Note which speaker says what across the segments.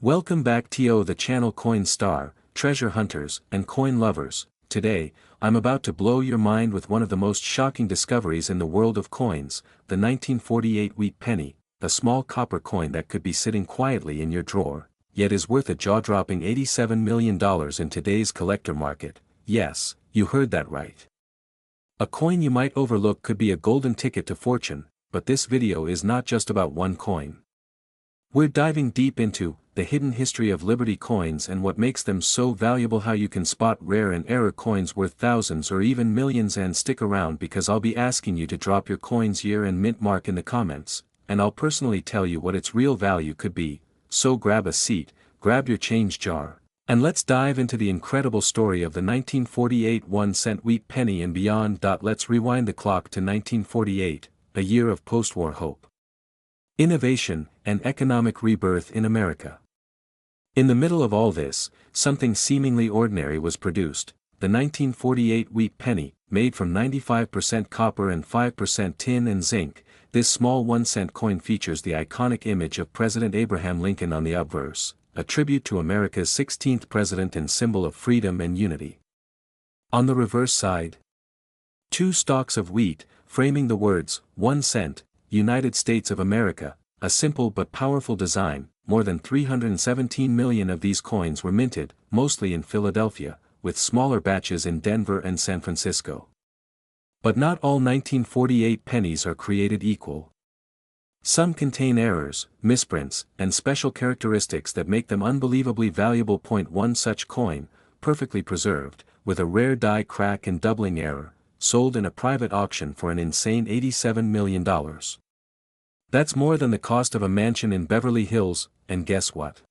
Speaker 1: Welcome back to the channel Coin Star, treasure hunters, and coin lovers. Today, I'm about to blow your mind with one of the most shocking discoveries in the world of coins, the 1948 wheat penny, a small copper coin that could be sitting quietly in your drawer, yet is worth a jaw-dropping $87 million in today's collector market. Yes, you heard that right. A coin you might overlook could be a golden ticket to fortune, but this video is not just about one coin. We're diving deep into the hidden history of Liberty coins and what makes them so valuable, how you can spot rare and error coins worth thousands or even millions, and stick around because I'll be asking you to drop your coin's year and mint mark in the comments, and I'll personally tell you what its real value could be. So grab a seat, grab your change jar, and let's dive into the incredible story of the 1948 1-cent wheat penny and beyond. Let's rewind the clock to 1948, a year of post-war hope, innovation, and economic rebirth in America. In the middle of all this, something seemingly ordinary was produced, the 1948 wheat penny, made from 95% copper and 5% tin and zinc. This small 1-cent coin features the iconic image of President Abraham Lincoln on the obverse, a tribute to America's 16th president and symbol of freedom and unity. On the reverse side, two stalks of wheat, framing the words, 1 cent, United States of America, a simple but powerful design. More than 317 million of these coins were minted, mostly in Philadelphia, with smaller batches in Denver and San Francisco. But not all 1948 pennies are created equal. Some contain errors, misprints, and special characteristics that make them unbelievably valuable. One such coin, perfectly preserved, with a rare die crack and doubling error, sold in a private auction for an insane $87 million. That's more than the cost of a mansion in Beverly Hills, and guess what?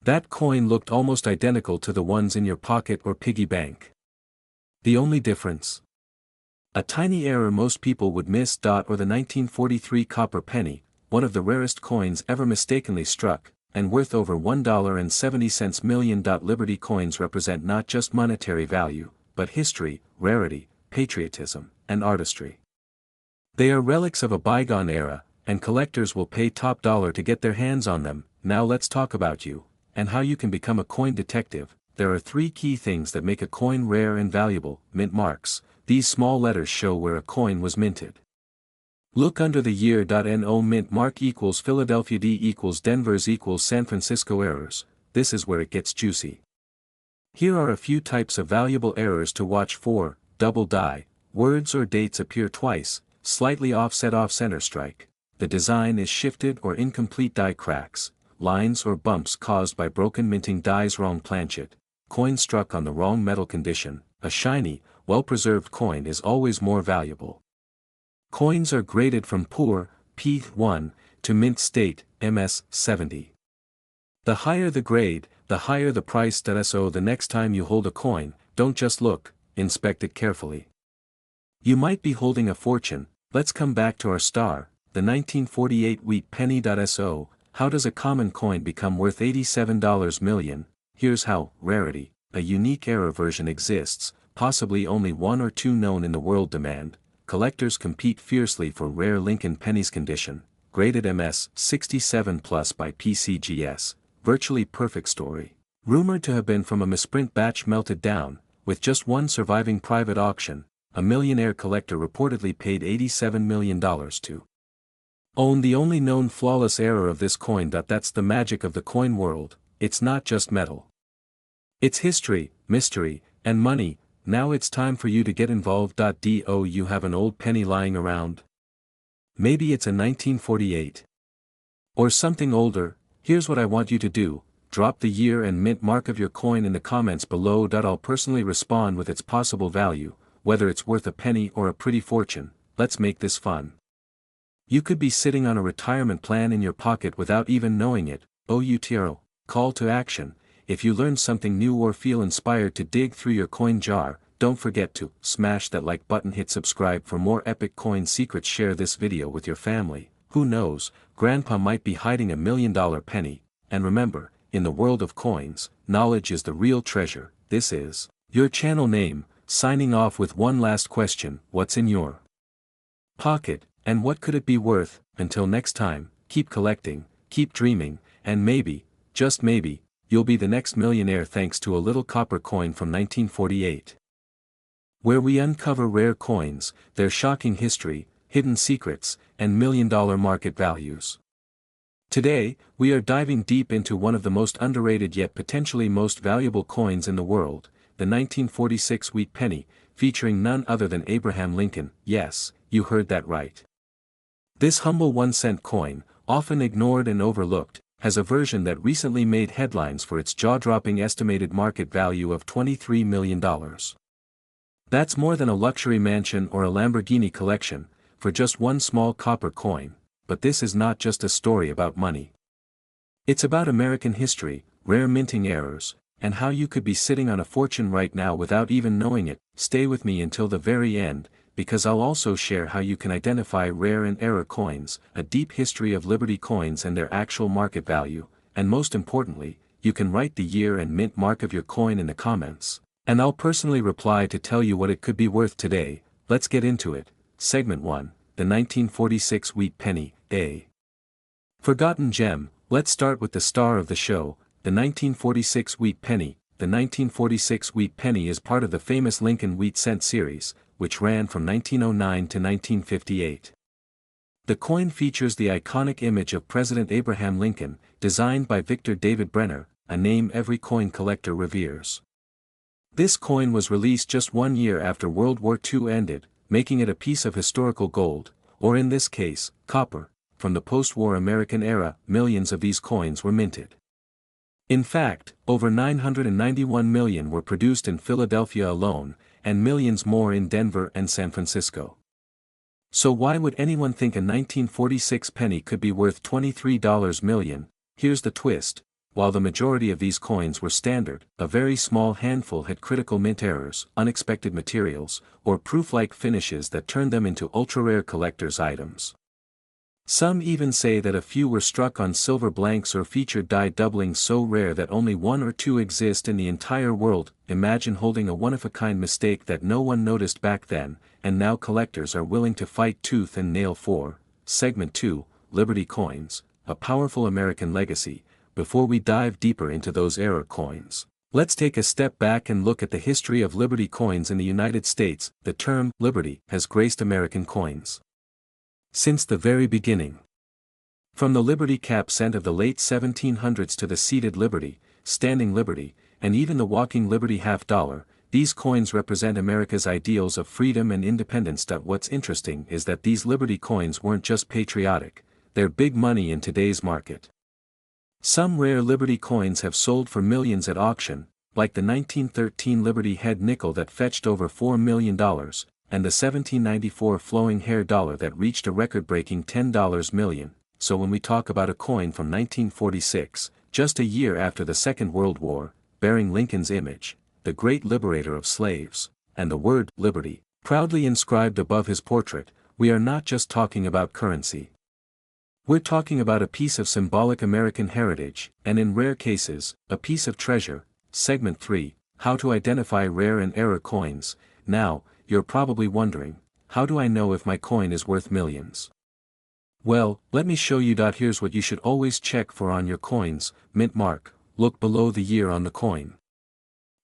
Speaker 1: That coin looked almost identical to the ones in your pocket or piggy bank. The only difference? A tiny error most people would miss. Or the 1943 copper penny, one of the rarest coins ever mistakenly struck, and worth over $1.70 million. Liberty coins represent not just monetary value, but history, rarity, patriotism, and artistry. They are relics of a bygone era, and collectors will pay top dollar to get their hands on them. Now let's talk about you, and how you can become a coin detective. There are 3 key things that make a coin rare and valuable. Mint marks. These small letters show where a coin was minted. Look under the year. No mint mark equals Philadelphia, D equals Denver's equals San Francisco. Errors. This is where it gets juicy. Here are a few types of valuable errors to watch for. Double die. Words or dates appear twice, slightly offset off center strike. The design is shifted or incomplete. Die cracks, lines or bumps caused by broken minting. Dies wrong planchet, coin struck on the wrong metal condition. A shiny, well-preserved coin is always more valuable. Coins are graded from poor, P1, to mint state, MS 70. The higher the grade, the higher the price. So the next time you hold a coin, don't just look, inspect it carefully. You might be holding a fortune. Let's come back to our star, the 1948 wheat penny. So, how does a common coin become worth $87 million? Here's how. Rarity. A unique error version exists, possibly only 1 or 2 known in the world. Demand. Collectors compete fiercely for rare Lincoln pennies. Condition. Graded MS 67 plus by PCGS. Virtually perfect story. Rumored to have been from a misprint batch melted down, with just one surviving private auction. A millionaire collector reportedly paid $87 million to own the only known flawless error of this coin. That's the magic of the coin world. It's not just metal. It's history, mystery, and money. Now it's time for you to get involved. Do you have an old penny lying around? Maybe it's a 1948. Or something older. Here's what I want you to do. Drop the year and mint mark of your coin in the comments below. I'll personally respond with its possible value, whether it's worth a penny or a pretty fortune. Let's make this fun. You could be sitting on a retirement plan in your pocket without even knowing it. OUTRO. Call to action. If you learned something new or feel inspired to dig through your coin jar, don't forget to smash that like button, hit subscribe for more epic coin secrets, share this video with your family. Who knows, Grandpa might be hiding $1 million penny. And remember, in the world of coins, knowledge is the real treasure. This is your channel name, signing off with one last question. What's in your pocket, and what could it be worth? Until next time, keep collecting, keep dreaming, and maybe, just maybe, you'll be the next millionaire thanks to a little copper coin from 1948. Where we uncover rare coins, their shocking history, hidden secrets, and million-dollar market values. Today, we are diving deep into one of the most underrated yet potentially most valuable coins in the world, the 1946 wheat penny, featuring none other than Abraham Lincoln. Yes, you heard that right. This humble 1-cent coin, often ignored and overlooked, has a version that recently made headlines for its jaw-dropping estimated market value of $23 million. That's more than a luxury mansion or a Lamborghini collection, for just one small copper coin. But this is not just a story about money. It's about American history, rare minting errors, and how you could be sitting on a fortune right now without even knowing it. Stay with me until the very end, because I'll also share how you can identify rare and error coins, a deep history of Liberty coins and their actual market value, and most importantly, you can write the year and mint mark of your coin in the comments, and I'll personally reply to tell you what it could be worth today. Let's get into it. Segment 1, the 1946 wheat penny, a forgotten gem. Let's start with the star of the show, the 1946 wheat penny. The 1946 wheat penny is part of the famous Lincoln wheat cent series, which ran from 1909 to 1958. The coin features the iconic image of President Abraham Lincoln, designed by Victor David Brenner, a name every coin collector reveres. This coin was released just 1 year after World War II ended, making it a piece of historical gold, or in this case, copper. From the post-war American era, millions of these coins were minted. In fact, over 991 million were produced in Philadelphia alone, and millions more in Denver and San Francisco. So why would anyone think a 1946 penny could be worth $23 million? Here's the twist. While the majority of these coins were standard, a very small handful had critical mint errors, unexpected materials, or proof-like finishes that turned them into ultra-rare collector's items. Some even say that a few were struck on silver blanks or featured die doubling so rare that only 1 or 2 exist in the entire world. Imagine holding a one-of-a-kind mistake that no one noticed back then, and now collectors are willing to fight tooth and nail for. Segment 2, Liberty coins, a powerful American legacy. Before we dive deeper into those error coins, let's take a step back and look at the history of Liberty coins in the United States. The term Liberty has graced American coins since the very beginning. From the Liberty cap cent of the late 1700s to the seated Liberty, standing Liberty, and even the walking Liberty half dollar, these coins represent America's ideals of freedom and independence. What's interesting is that these Liberty coins weren't just patriotic, they're big money in today's market. Some rare Liberty coins have sold for millions at auction, like the 1913 Liberty head nickel that fetched over $4 million, and the 1794 flowing hair dollar that reached a record-breaking $10 million. So when we talk about a coin from 1946, just a year after the Second World War, bearing Lincoln's image, the great liberator of slaves, and the word liberty, proudly inscribed above his portrait, we are not just talking about currency. We're talking about a piece of symbolic American heritage, and in rare cases, a piece of treasure. Segment 3, How to identify rare and error coins. Now, you're probably wondering, how do I know if my coin is worth millions? Well, let me show you. Here's what you should always check for on your coins. Mint mark. Look below the year on the coin.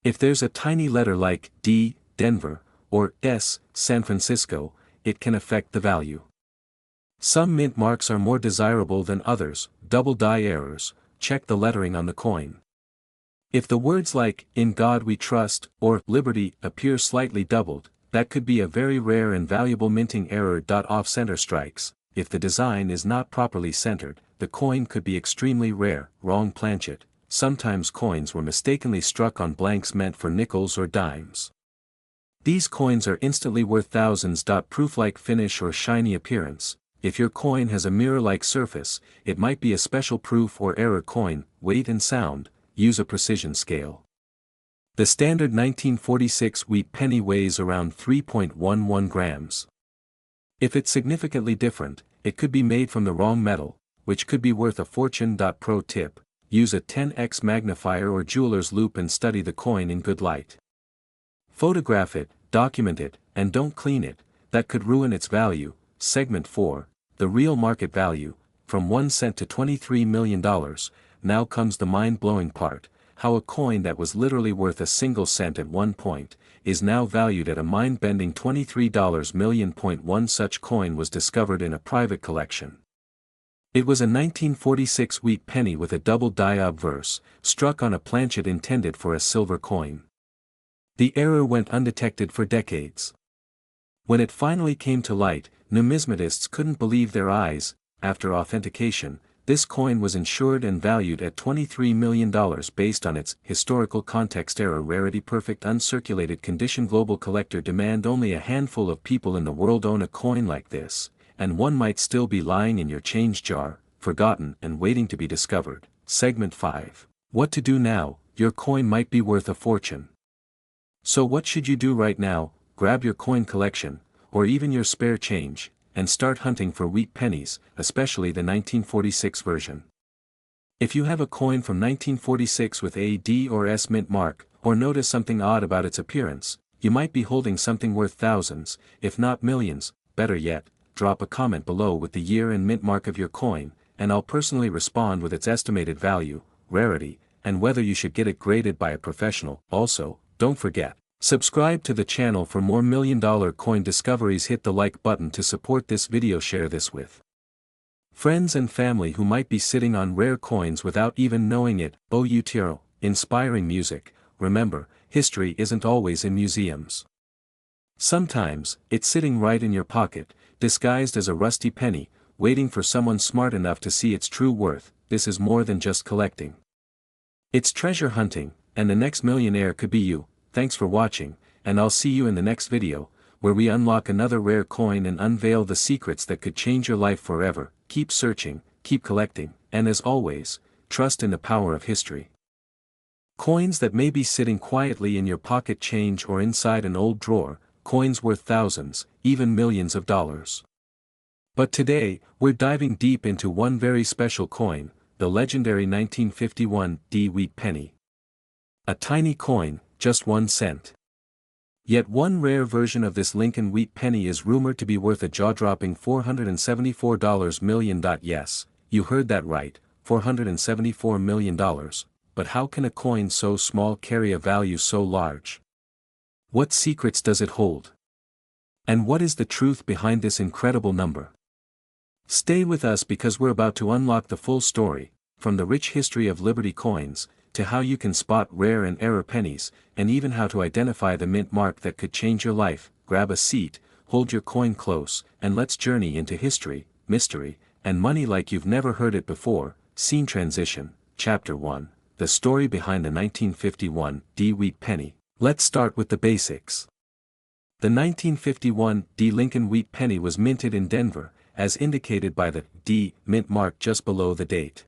Speaker 1: If there's a tiny letter like D, Denver, or S, San Francisco, it can affect the value. Some mint marks are more desirable than others. Double die errors. Check the lettering on the coin. If the words like, "In God We Trust," or "Liberty," appear slightly doubled, that could be a very rare and valuable minting error. Off-center strikes. If the design is not properly centered, the coin could be extremely rare. Wrong planchet. Sometimes coins were mistakenly struck on blanks meant for nickels or dimes. These coins are instantly worth thousands. Proof-like finish or shiny appearance. If your coin has a mirror-like surface, it might be a special proof or error coin. Weight and sound. Use a precision scale. The standard 1946 wheat penny weighs around 3.11 grams. If it's significantly different, it could be made from the wrong metal, which could be worth a fortune. Pro tip: use a 10x magnifier or jeweler's loupe and study the coin in good light. Photograph it, document it, and don't clean it. That could ruin its value. Segment 4, The real market value, from 1 cent to $23 million. now comes the mind-blowing part: how a coin that was literally worth a single cent at one point, is now valued at a mind-bending $23 million. One such coin was discovered in a private collection. It was a 1946 wheat penny with a double die obverse, struck on a planchet intended for a silver coin. The error went undetected for decades. When it finally came to light, numismatists couldn't believe their eyes. After authentication, this coin was insured and valued at $23 million based on its historical context, error, rarity, perfect uncirculated condition. Global collector demand: only a handful of people in the world own a coin like this, and one might still be lying in your change jar, forgotten and waiting to be discovered. Segment 5. What to do now? Your coin might be worth a fortune. So what should you do right now? Grab your coin collection, or even your spare change, and start hunting for wheat pennies, especially the 1946 version. If you have a coin from 1946 with a D or S mint mark, or notice something odd about its appearance, you might be holding something worth thousands, if not millions. Better yet, drop a comment below with the year and mint mark of your coin, and I'll personally respond with its estimated value, rarity, and whether you should get it graded by a professional. Also, don't forget, subscribe to the channel for more million-dollar coin discoveries. Hit the like button to support this video. Share this with friends and family who might be sitting on rare coins without even knowing it. OUTRO, inspiring music. Remember, history isn't always in museums. Sometimes, it's sitting right in your pocket, disguised as a rusty penny, waiting for someone smart enough to see its true worth. This is more than just collecting. It's treasure hunting, and the next millionaire could be you. Thanks for watching, and I'll see you in the next video, where we unlock another rare coin and unveil the secrets that could change your life forever. Keep searching, keep collecting, and as always, trust in the power of history. Coins that may be sitting quietly in your pocket, change, or inside an old drawer, coins worth thousands, even millions of dollars. But today, we're diving deep into one very special coin, the legendary 1951 D wheat penny. A tiny coin, just 1 cent. Yet one rare version of this Lincoln wheat penny is rumored to be worth a jaw-dropping $474 million. Yes, you heard that right, $474 million. But how can a coin so small carry a value so large? What secrets does it hold? And what is the truth behind this incredible number? Stay with us because we're about to unlock the full story, from the rich history of Liberty coins, to how you can spot rare and error pennies, and even how to identify the mint mark that could change your life. Grab a seat, hold your coin close, and let's journey into history, mystery, and money like you've never heard it before. Scene transition, Chapter 1, the story behind the 1951 D wheat penny. Let's start with the basics. The 1951 D Lincoln wheat penny was minted in Denver, as indicated by the D mint mark just below the date.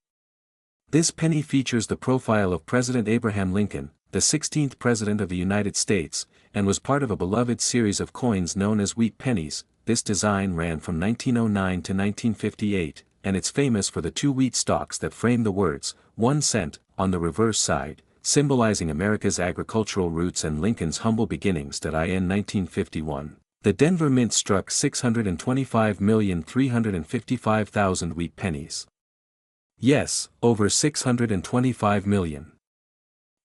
Speaker 1: This penny features the profile of President Abraham Lincoln, the 16th President of the United States, and was part of a beloved series of coins known as wheat pennies. This design ran from 1909 to 1958, and it's famous for the 2 wheat stalks that frame the words, 1 cent, on the reverse side, symbolizing America's agricultural roots and Lincoln's humble beginnings. In 1951, the Denver Mint struck 625,355,000 wheat pennies. Yes, over 625 million.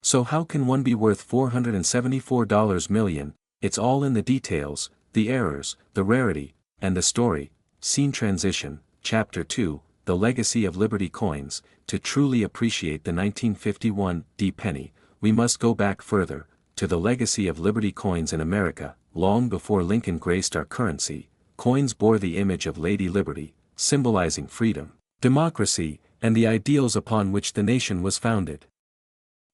Speaker 1: So how can one be worth $474 million? It's all in the details, the errors, the rarity, and the story. Scene transition, Chapter 2, the legacy of Liberty coins. To truly appreciate the 1951 D penny, we must go back further, to the legacy of Liberty coins in America. Long before Lincoln graced our currency, coins bore the image of Lady Liberty, symbolizing freedom, democracy, and the ideals upon which the nation was founded.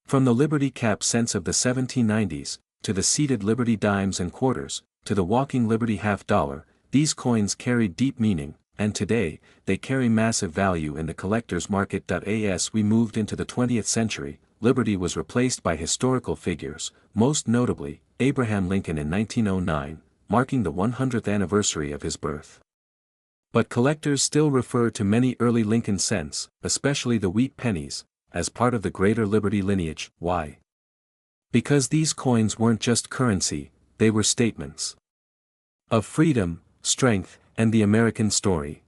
Speaker 1: From the Liberty cap cents of the 1790s, to the seated Liberty dimes and quarters, to the walking Liberty half-dollar, these coins carried deep meaning, and today, they carry massive value in the collector's market. As we moved into the 20th century, Liberty was replaced by historical figures, most notably, Abraham Lincoln in 1909, marking the 100th anniversary of his birth. But collectors still refer to many early Lincoln cents, especially the wheat pennies, as part of the greater Liberty lineage. Why? Because these coins weren't just currency, they were statements of freedom, strength, and the American story.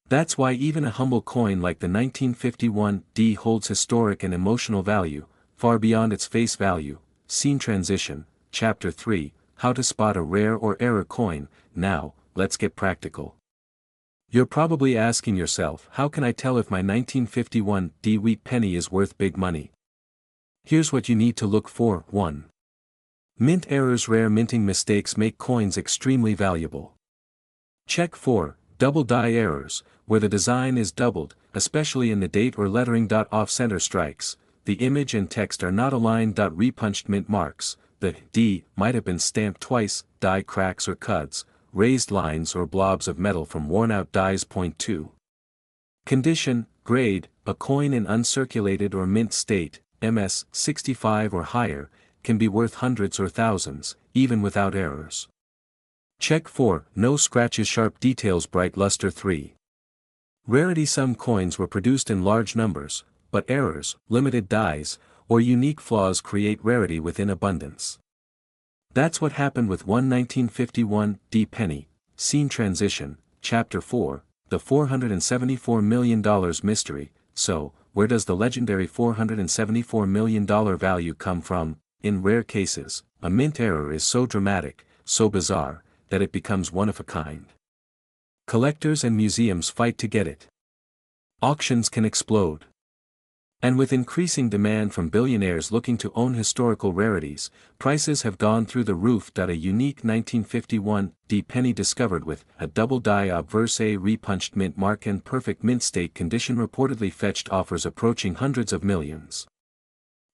Speaker 1: That's why even a humble coin like the 1951 D holds historic and emotional value, far beyond its face value. Scene transition, Chapter 3, How to Spot a Rare or Error Coin. Now, let's get practical. You're probably asking yourself, how can I tell if my 1951 D wheat penny is worth big money? Here's what you need to look for. 1. Mint errors. Rare minting mistakes make coins extremely valuable. Check for double die errors, where the design is doubled, especially in the date or lettering. Off-center strikes, the image and text are not aligned. Repunched mint marks, the D might have been stamped twice. Die cracks or cuts, raised lines or blobs of metal from worn-out dies. Point 2. Condition, grade, a coin in uncirculated or mint state, MS 65 or higher, can be worth hundreds or thousands, even without errors. Check for no scratches. Sharp details. Bright luster. 3. Rarity. Some coins were produced in large numbers, but errors, limited dies, or unique flaws create rarity within abundance. That's what happened with one 1951 D penny. Scene transition, Chapter 4, The $474 million mystery. So, where does the legendary $474 million value come from? In rare cases, a mint error is so dramatic, so bizarre, that it becomes one of a kind. Collectors and museums fight to get it. Auctions can explode. And with increasing demand from billionaires looking to own historical rarities, prices have gone through the roof. A unique 1951 D penny discovered with a double die obverse repunched mint mark and perfect mint state condition reportedly fetched offers approaching hundreds of millions.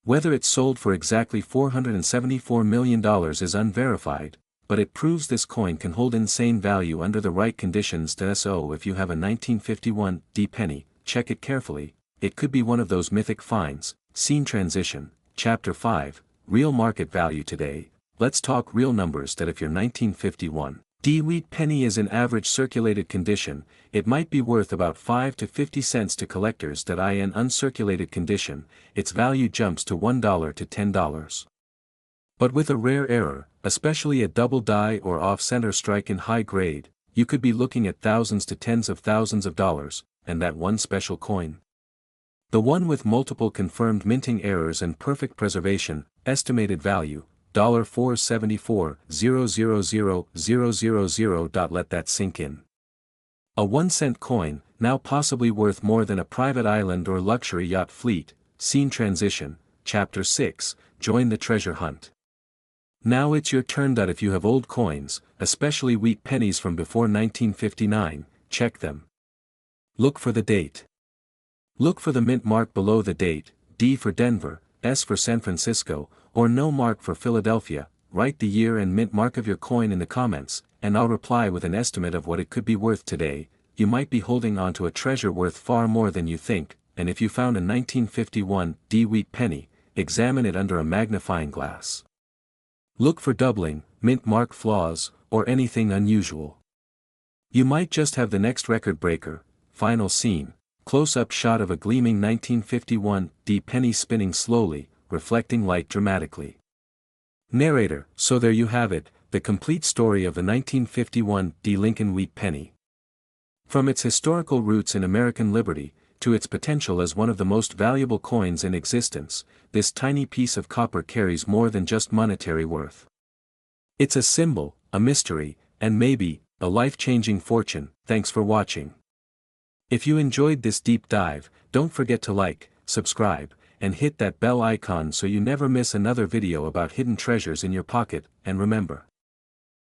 Speaker 1: Whether it's sold for exactly $474 million is unverified, but it proves this coin can hold insane value under the right conditions. So if you have a 1951 D penny, check it carefully. It could be one of those mythic finds. Scene transition, Chapter 5, Real market value. Today, let's talk real numbers. If your 1951 D wheat penny is in average circulated condition, it might be worth about 5 to 50 cents to collectors. In uncirculated condition, its value jumps to $1 to $10. But with a rare error, especially a double die or off-center strike in high grade, you could be looking at thousands to tens of thousands of dollars. And that one special coin? The one with multiple confirmed minting errors and perfect preservation, estimated value, $474,000,000. Let that sink in. A 1-cent coin, now possibly worth more than a private island or luxury yacht fleet. Scene transition, Chapter 6, Join the treasure hunt. Now it's your turn. If you have old coins, especially wheat pennies from before 1959, check them. Look for the date. Look for the mint mark below the date, D for Denver, S for San Francisco, or no mark for Philadelphia. Write the year and mint mark of your coin in the comments, and I'll reply with an estimate of what it could be worth today. You might be holding on to a treasure worth far more than you think, and if you found a 1951 D wheat penny, examine it under a magnifying glass. Look for doubling, mint mark flaws, or anything unusual. You might just have the next record breaker. Final scene. Close-up shot of a gleaming 1951 D penny spinning slowly, reflecting light dramatically. Narrator, so there you have it, the complete story of the 1951 D Lincoln wheat penny. From its historical roots in American liberty, to its potential as one of the most valuable coins in existence, this tiny piece of copper carries more than just monetary worth. It's a symbol, a mystery, and maybe, a life-changing fortune. Thanks for watching. If you enjoyed this deep dive, don't forget to like, subscribe, and hit that bell icon so you never miss another video about hidden treasures in your pocket. And remember,